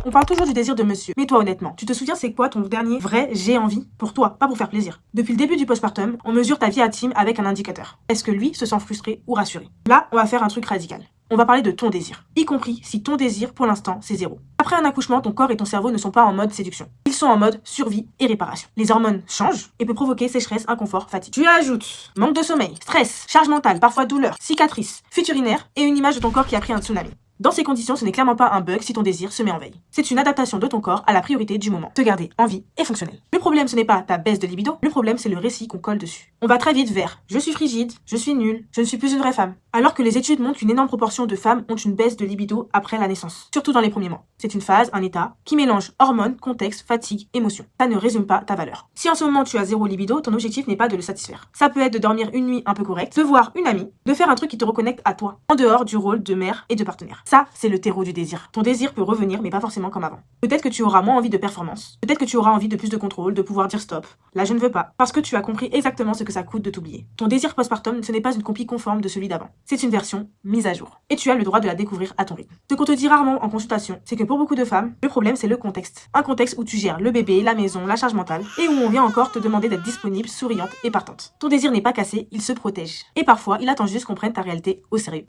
On parle toujours du désir de monsieur, mais toi honnêtement, tu te souviens c'est quoi ton dernier vrai j'ai envie pour toi, pas pour faire plaisir. Depuis le début du postpartum, on mesure ta vie intime avec un indicateur. Est-ce que lui se sent frustré ou rassuré? Là, on va faire un truc radical. On va parler de ton désir, y compris si ton désir pour l'instant c'est 0. Après un accouchement, ton corps et ton cerveau ne sont pas en mode séduction. Ils sont en mode survie et réparation. Les hormones changent et peuvent provoquer sécheresse, inconfort, fatigue. Tu ajoutes manque de sommeil, stress, charge mentale, parfois douleur, cicatrices, fuite urinaire et une image de ton corps qui a pris un tsunami. Dans ces conditions, ce n'est clairement pas un bug si ton désir se met en veille. C'est une adaptation de ton corps à la priorité du moment. Te garder en vie et fonctionnel. Le problème, ce n'est pas ta baisse de libido, le problème, c'est le récit qu'on colle dessus. On va très vite vers « je suis frigide, je suis nulle, je ne suis plus une vraie femme ». Alors que les études montrent qu'une énorme proportion de femmes ont une baisse de libido après la naissance. Surtout dans les premiers mois. C'est une phase, un état, qui mélange hormones, contexte, fatigue, émotion. Ça ne résume pas ta valeur. Si en ce moment tu as 0 libido, ton objectif n'est pas de le satisfaire. Ça peut être de dormir une nuit un peu correcte, de voir une amie, de faire un truc qui te reconnecte à toi, en dehors du rôle de mère et de partenaire. Ça, c'est le terreau du désir. Ton désir peut revenir, mais pas forcément comme avant. Peut-être que tu auras moins envie de performance. Peut-être que tu auras envie de plus de contrôle, de pouvoir dire stop. Là, je ne veux pas. Parce que tu as compris exactement ce que ça coûte de t'oublier. Ton désir postpartum, ce n'est pas une copie conforme de celui d'avant. C'est une version mise à jour. Et tu as le droit de la découvrir à ton rythme. Ce qu'on te dit rarement en consultation, c'est que pour beaucoup de femmes, le problème c'est le contexte. Un contexte où tu gères le bébé, la maison, la charge mentale, et où on vient encore te demander d'être disponible, souriante et partante. Ton désir n'est pas cassé, il se protège. Et parfois, il attend juste qu'on prenne ta réalité au sérieux.